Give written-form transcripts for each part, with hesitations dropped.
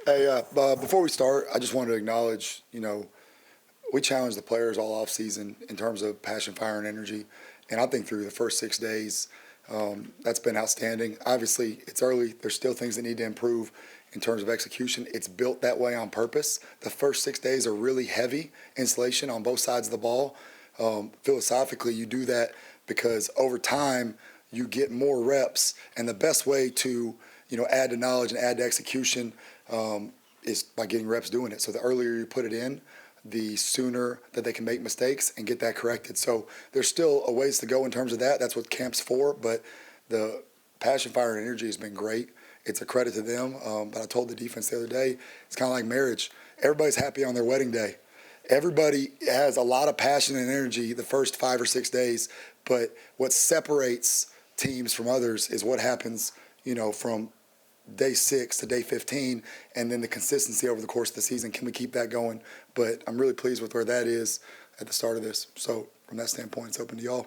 Hey, before we start, I just wanted to acknowledge, we challenged the players all off season in terms of passion, fire, and energy. And I think through the first 6 days, that's been outstanding. Obviously, it's early. There's still things that need to improve in terms of execution. It's built that way on purpose. The first 6 days are really heavy insulation on both sides of the ball. Philosophically, you do that because over time, you get more reps. And the best way to, add to knowledge and add to execution is by getting reps doing it. So the earlier you put it in, the sooner that they can make mistakes and get that corrected. So there's still a ways to go in terms of that. That's what camp's for. But the passion, fire, and energy has been great. It's a credit to them. But I told the defense the other day, it's kind of like marriage. Everybody's happy on their wedding day. Everybody has a lot of passion and energy the first 5 or 6 days. But what separates teams from others is what happens, from day 6 to day 15, and then the consistency over the course of the season. Can we keep that going? But I'm really pleased with where that is at the start of this. So from that standpoint, it's open to y'all.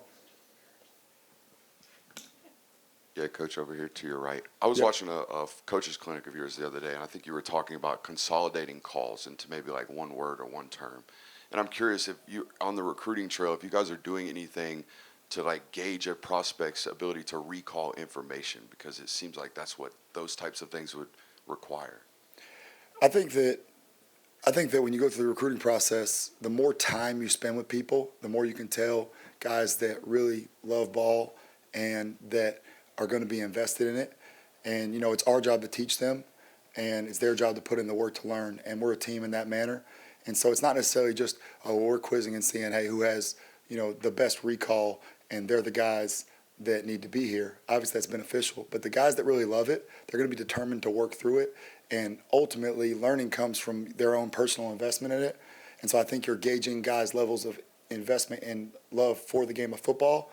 Yeah, Coach, over here to your right. I was watching a coach's clinic of yours the other day, and I think you were talking about consolidating calls into maybe like one word or one term. And I'm curious if you, on the recruiting trail, if you guys are doing anything to like gauge a prospect's ability to recall information, because it seems like that's what those types of things would require. I think that when you go through the recruiting process, the more time you spend with people, the more you can tell guys that really love ball and that are going to be invested in it. And, it's our job to teach them, and it's their job to put in the work to learn. And we're a team in that manner. And so it's not necessarily just, we're quizzing and seeing, hey, who has, the best recall, and they're the guys that need to be here. Obviously, that's beneficial. But the guys that really love it, they're going to be determined to work through it. And ultimately, learning comes from their own personal investment in it. And so I think you're gauging guys' levels of investment and love for the game of football.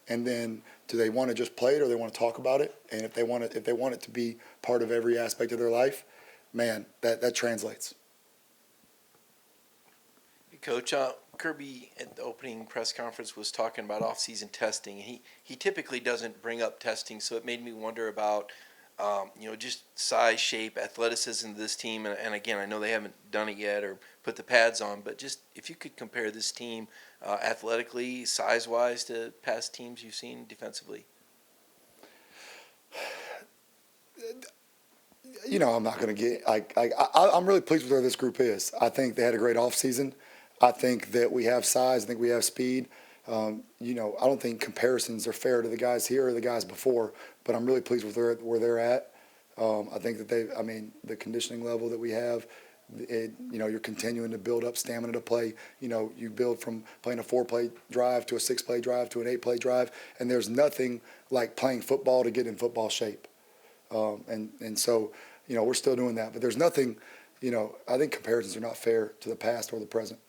And then, do they want to just play it, or they want to talk about it? And if they want it to be part of every aspect of their life, man, that translates. Coach, Kirby at the opening press conference was talking about off-season testing. He typically doesn't bring up testing, so it made me wonder about just size, shape, athleticism of this team. And again, I know they haven't done it yet or put the pads on, but just if you could compare this team athletically, size-wise, to past teams you've seen defensively. I'm not going to get I'm really pleased with where this group is. I think they had a great offseason. I think that we have size. I think we have speed. I don't think comparisons are fair to the guys here or the guys before, but I'm really pleased with where they're at. I think that the conditioning level that we have, you're continuing to build up stamina to play. You build from playing a 4-play drive to a 6-play drive to an 8-play drive, and there's nothing like playing football to get in football shape. And so, we're still doing that, but there's nothing, I think comparisons are not fair to the past or the present.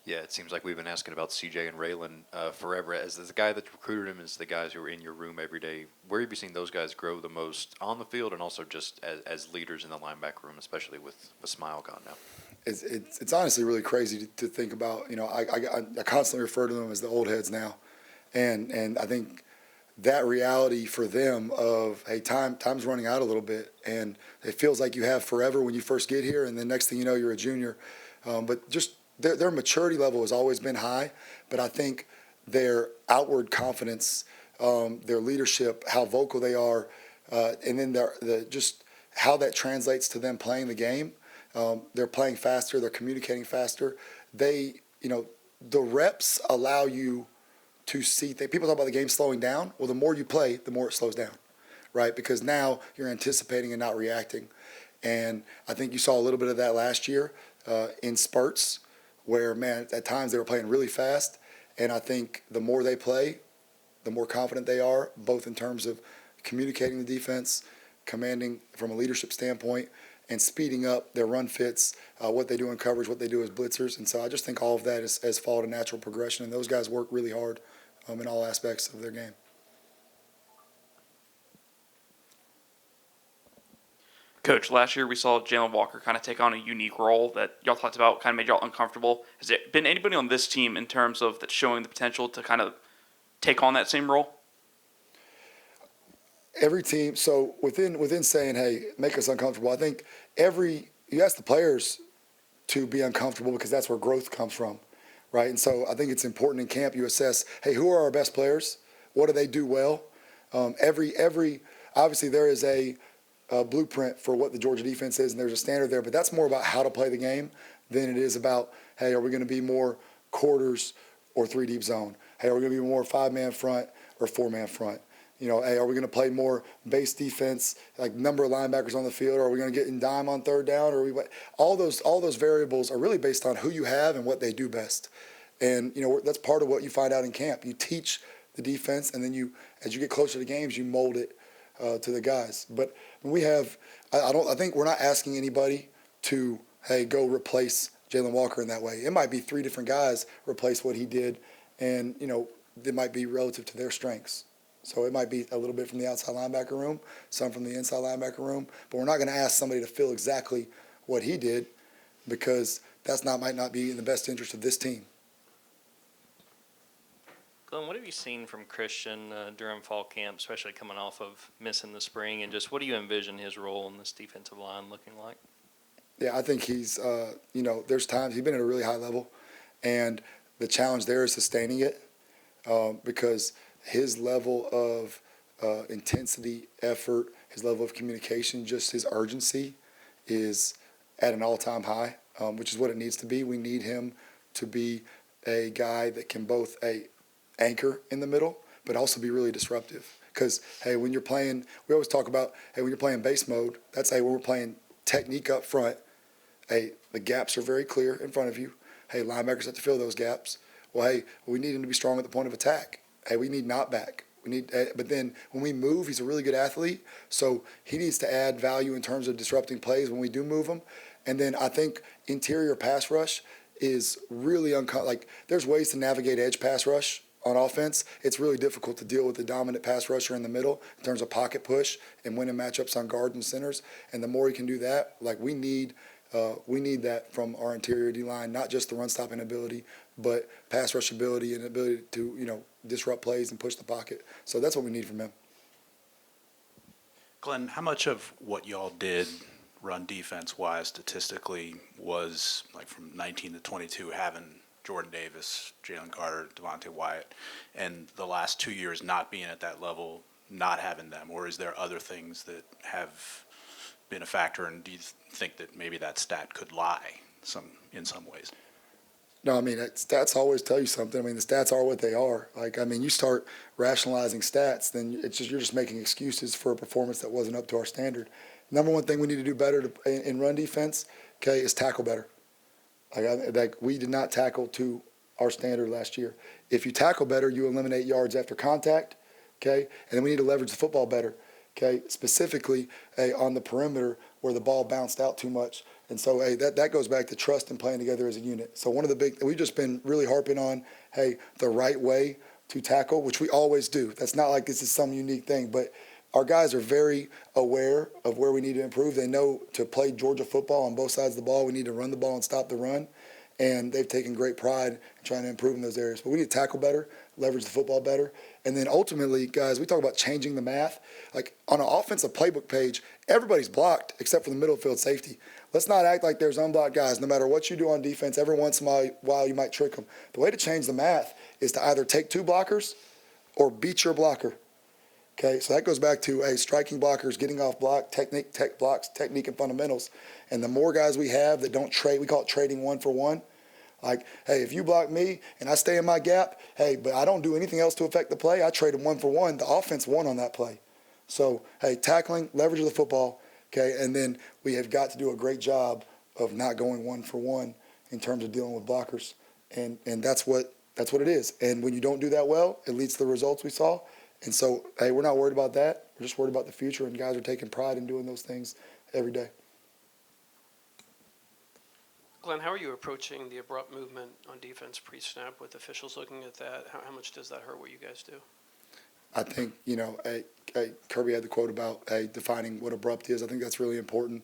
Yeah, it seems like we've been asking about CJ and Raylan forever. As the guy that recruited him, as the guys who are in your room every day, where have you seen those guys grow the most on the field and also just as leaders in the linebacker room, especially with Smile gone now? It's honestly really crazy to think about. I constantly refer to them as the old heads now, and I think that reality for them of, hey, time's running out a little bit, and it feels like you have forever when you first get here, and then next thing you know, you're a junior. But just their maturity level has always been high, but I think their outward confidence, their leadership, how vocal they are, and then just how that translates to them playing the game. They're playing faster. They're communicating faster. The reps allow you to see things. People talk about the game slowing down. Well, the more you play, the more it slows down, right? Because now you're anticipating and not reacting. And I think you saw a little bit of that last year in spurts where, man, at times they were playing really fast. And I think the more they play, the more confident they are, both in terms of communicating the defense, commanding from a leadership standpoint, and speeding up their run fits, what they do in coverage, what they do as blitzers. And so I just think all of that has followed a natural progression. And those guys work really hard in all aspects of their game. Coach, last year we saw Jalen Walker kind of take on a unique role that y'all talked about, kind of made y'all uncomfortable. Has there been anybody on this team in terms of that showing the potential to kind of take on that same role? every team. So within saying, hey, make us uncomfortable, I think you ask the players to be uncomfortable because that's where growth comes from, right? And so I think it's important in camp you assess, hey, who are our best players? What do they do well? Every obviously there is a blueprint for what the Georgia defense is, and there's a standard there, but that's more about how to play the game than it is about, hey, are we going to be more quarters or three deep zone? Hey, are we going to be more 5-man front or 4-man front? Hey, are we going to play more base defense, like number of linebackers on the field? Or are we going to get in dime on third down? Or all those variables are really based on who you have and what they do best. And that's part of what you find out in camp. You teach the defense, and then as you get closer to games, you mold it to the guys. But we have, I think we're not asking anybody to, hey, go replace Jalen Walker in that way. It might be 3 different guys replace what he did, and it might be relative to their strengths. So it might be a little bit from the outside linebacker room, some from the inside linebacker room, but we're not going to ask somebody to fill exactly what he did because might not be in the best interest of this team. Glenn, what have you seen from Christian during fall camp, especially coming off of missing the spring, and just what do you envision his role in this defensive line looking like? Yeah, I think he's, there's times he's been at a really high level, and the challenge there is sustaining it because his level of intensity, effort, his level of communication, just his urgency is at an all-time high, which is what it needs to be. We need him to be a guy that can both anchor in the middle, but also be really disruptive. Because, hey, when you're playing, we always talk about, hey, when you're playing base mode, that's, hey, when we're playing technique up front, hey, the gaps are very clear in front of you. Hey, linebackers have to fill those gaps. Well, hey, we need him to be strong at the point of attack. Hey, we need knockback. But then when we move, he's a really good athlete, so he needs to add value in terms of disrupting plays when we do move him. And then I think interior pass rush is really there's ways to navigate edge pass rush on offense. It's really difficult to deal with the dominant pass rusher in the middle in terms of pocket push and winning matchups on guards and centers. And the more he can do that, we need that from our interior D-line, not just the run-stopping ability, but pass rush ability and ability to, disrupt plays and push the pocket. So that's what we need from him. Glenn, how much of what y'all did run defense-wise statistically was, from 19 to 22, having Jordan Davis, Jalen Carter, Devontae Wyatt, and the last 2 years not being at that level, not having them? Or is there other things that have been a factor, and do you think that maybe that stat could lie in some ways? No, stats always tell you something. The stats are what they are. You start rationalizing stats, then you're just making excuses for a performance that wasn't up to our standard. Number one thing we need to do better in run defense, okay, is tackle better. We did not tackle to our standard last year. If you tackle better, you eliminate yards after contact, okay, and then we need to leverage the football better. Okay, specifically on the perimeter where the ball bounced out too much. And so, that goes back to trust and playing together as a unit. So one of the we've just been really harping on, the right way to tackle, which we always do. That's not like this is some unique thing, but our guys are very aware of where we need to improve. They know to play Georgia football on both sides of the ball, we need to run the ball and stop the run. And they've taken great pride in trying to improve in those areas. But we need to tackle better, leverage the football better. And then ultimately, guys, we talk about changing the math. On an offensive playbook page, everybody's blocked except for the middle field safety. Let's not act like there's unblocked guys. No matter what you do on defense, every once in a while you might trick them. The way to change the math is to either take 2 blockers or beat your blocker. Okay, so that goes back to striking blockers, getting off block, technique and fundamentals. And the more guys we have that don't trade, we call it trading 1 for 1. If you block me and I stay in my gap, but I don't do anything else to affect the play, I trade them 1 for 1. The offense won on that play. So, tackling, leverage of the football, okay, and then we have got to do a great job of not going 1 for 1 in terms of dealing with blockers. And that's what it is. And when you don't do that well, it leads to the results we saw. And so, we're not worried about that. We're just worried about the future, and guys are taking pride in doing those things every day. Glenn, how are you approaching the abrupt movement on defense pre-snap with officials looking at that? How much does that hurt what you guys do? I think, Kirby had the quote about defining what abrupt is. I think that's really important.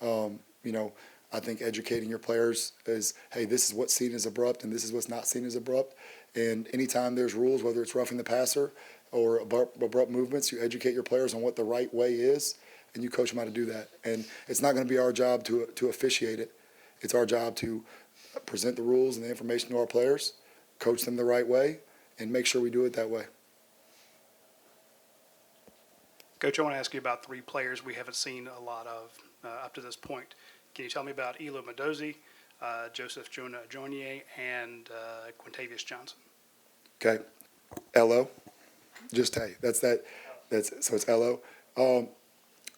I think educating your players is, this is what's seen as abrupt and this is what's not seen as abrupt. And anytime there's rules, whether it's roughing the passer or abrupt movements. You educate your players on what the right way is, and you coach them how to do that. And it's not going to be our job to officiate it. It's our job to present the rules and the information to our players, coach them the right way, and make sure we do it that way. Coach, I want to ask you about three players we haven't seen a lot of up to this point. Can you tell me about Elo Mendoza, Joseph Jonah-Jonier, and Quintavious Johnson? Okay, Elo, just hey, that's so it's Elo.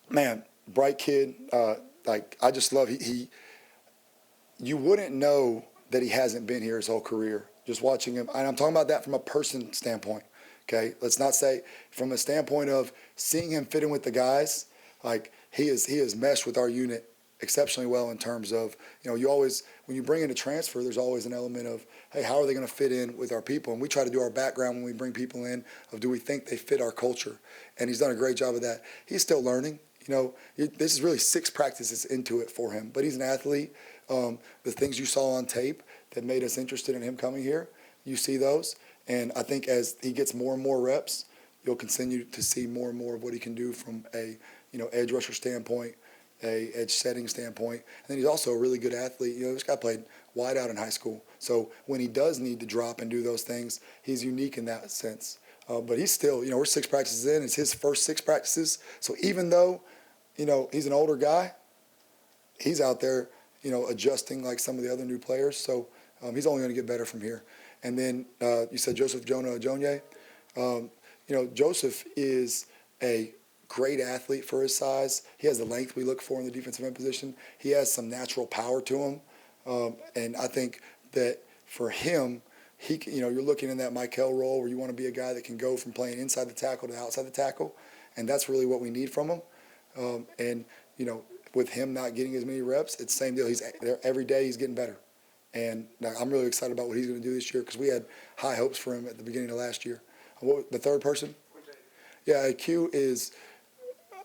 Man, bright kid. Like I just love he. You wouldn't know that he hasn't been here his whole career. Just watching him, and I'm talking about that from a person standpoint. Okay, let's not say from a standpoint of seeing him fit in with the guys. Like he is meshed with our unit exceptionally well in terms of, you always, when you bring in a transfer, there's always an element of, hey, how are they going to fit in with our people? And we try to do our background when we bring people in of, do we think they fit our culture? And he's done a great job of that. He's still learning. This is really 6 practices into it for him, but he's an athlete. The things you saw on tape that made us interested in him coming here, you see those. And I think as he gets more and more reps, you'll continue to see more and more of what he can do from a, edge rusher standpoint, a edge setting standpoint. And then he's also a really good athlete. This guy played wide out in high school. So when he does need to drop and do those things, he's unique in that sense. But he's still, we're 6 practices in. It's his first 6 practices. So even though, he's an older guy, he's out there, adjusting like some of the other new players. So he's only going to get better from here. And then you said Joseph Jonah-Jonier. Joseph is a great athlete for his size. He has the length we look for in the defensive end position. He has some natural power to him. And I think that for him, you're looking in that Michael role where you want to be a guy that can go from playing inside the tackle to outside the tackle. And that's really what we need from him. With him not getting as many reps, it's the same deal. He's there every day. He's getting better. And I'm really excited about what he's going to do this year because we had high hopes for him at the beginning of last year. The third person? Yeah, Q is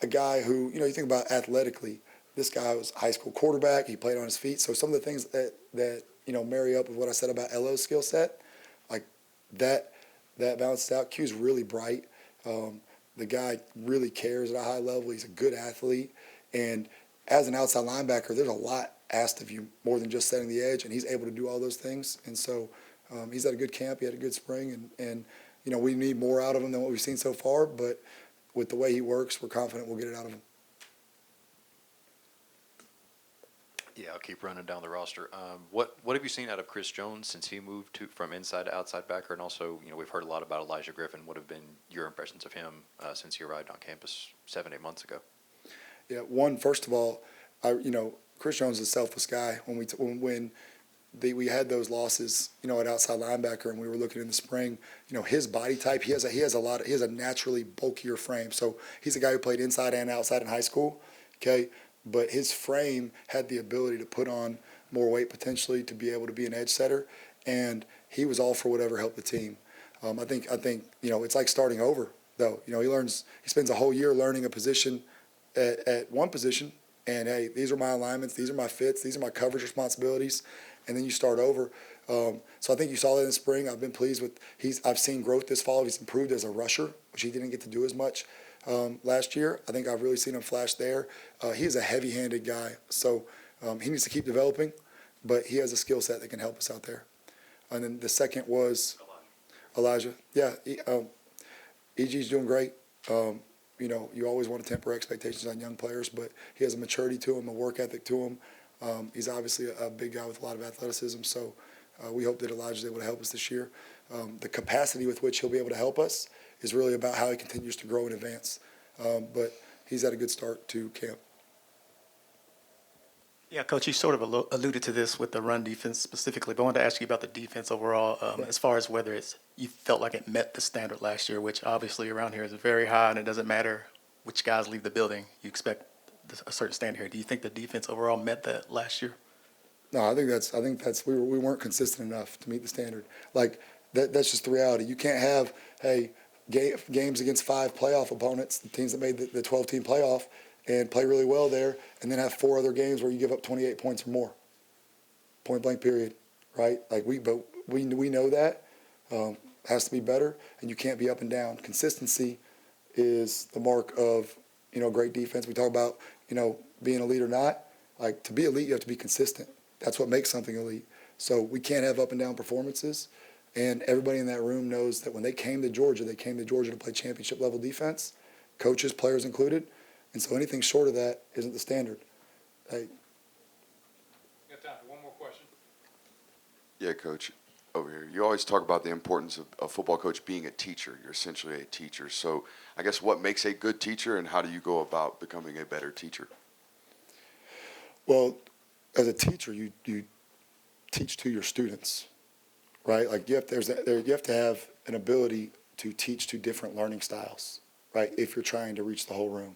a guy who, you think about athletically. This guy was a high school quarterback. He played on his feet. So some of the things that marry up with what I said about Elo's skill set, like that balances out. Q's really bright. The guy really cares at a high level. He's a good athlete. And as an outside linebacker, there's a lot asked of you more than just setting the edge, and he's able to do all those things. And so he's had a good camp. He had a good spring, and we need more out of him than what we've seen so far. But with the way he works, we're confident we'll get it out of him. Yeah, I'll keep running down the roster. What have you seen out of Chris Jones since he moved from inside to outside backer? And also, we've heard a lot about Elijah Griffin. What have been your impressions of him since he arrived on campus 7-8 months ago? Yeah, first of all, Chris Jones is a selfless guy. When we had those losses, at outside linebacker, and we were looking in the spring, his body type, he has a naturally bulkier frame. So he's a guy who played inside and outside in high school, okay? But his frame had the ability to put on more weight potentially to be able to be an edge setter, and he was all for whatever helped the team. I think it's like starting over though. He spends a whole year learning a position at one position, and hey, these are my alignments, these are my fits, these are my coverage responsibilities, and then you start over. So I think you saw that in the spring. I've been pleased with I've seen growth this fall. He's improved as a rusher, which he didn't get to do as much last year. I think I've really seen him flash there. He's a heavy-handed guy, so he needs to keep developing, but he has a skill set that can help us out there. And then the second was Elijah. Yeah, EG's doing great. You always want to temper expectations on young players, but he has a maturity to him, a work ethic to him. He's obviously a big guy with a lot of athleticism, so we hope that Elijah's able to help us this year. The capacity with which he'll be able to help us is really about how he continues to grow and advance. But he's had a good start to camp. Yeah, Coach, you sort of alluded to this with the run defense specifically, but I wanted to ask you about the defense overall, as far as whether you felt like it met the standard last year, which obviously around here is very high, and it doesn't matter which guys leave the building. You expect a certain standard here. Do you think the defense overall met that last year? No, I think that's we weren't consistent enough to meet the standard. Like that's just the reality. You can't have games against 5 playoff opponents, the teams that made the 12-team playoff, and play really well there, and then have 4 other games where you give up 28 points or more. Point blank period, right? Like we know that. has to be better, and you can't be up and down. Consistency is the mark of, great defense. We talk about, being elite or not. Like, to be elite, you have to be consistent. That's what makes something elite. So we can't have up and down performances. And everybody in that room knows that when they came to Georgia to play championship level defense, coaches, players included. And so anything short of that isn't the standard. Hey. Got time for one more question. Yeah, Coach, over here. You always talk about the importance of a football coach being a teacher. You're essentially a teacher. So I guess what makes a good teacher, and how do you go about becoming a better teacher? Well, as a teacher, you teach to your students, right? Like you have to have an ability to teach to different learning styles, right? If you're trying to reach the whole room,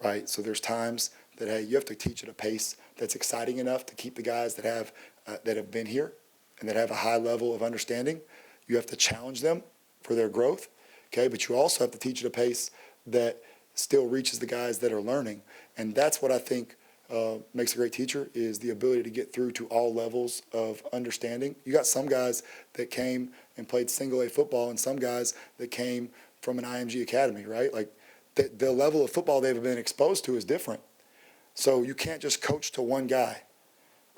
right? So there's times that, hey, you have to teach at a pace that's exciting enough to keep the guys that have been here and that have a high level of understanding. You have to challenge them for their growth, okay? But you also have to teach at a pace that still reaches the guys that are learning. And that's what I think makes a great teacher, is the ability to get through to all levels of understanding. You got some guys that came and played single A football and some guys that came from an IMG academy, right? Like the level of football they've been exposed to is different. So you can't just coach to one guy,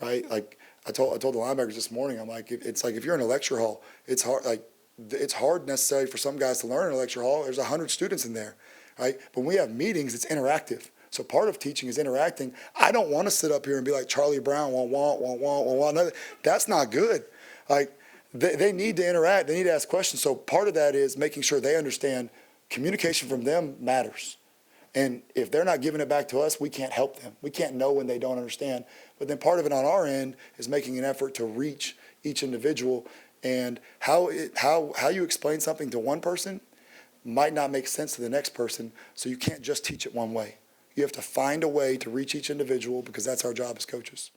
right? Like I told the linebackers this morning, I'm like, it's like if you're in a lecture hall, it's hard. Like it's hard necessarily for some guys to learn in a lecture hall. There's 100 students in there, right? But when we have meetings, it's interactive. So part of teaching is interacting. I don't want to sit up here and be like Charlie Brown, wah. That's not good. Like they need to interact. They need to ask questions. So part of that is making sure they understand communication from them matters. And if they're not giving it back to us, we can't help them. We can't know when they don't understand. But then part of it on our end is making an effort to reach each individual. And how you explain something to one person might not make sense to the next person. So you can't just teach it one way. You have to find a way to reach each individual, because that's our job as coaches.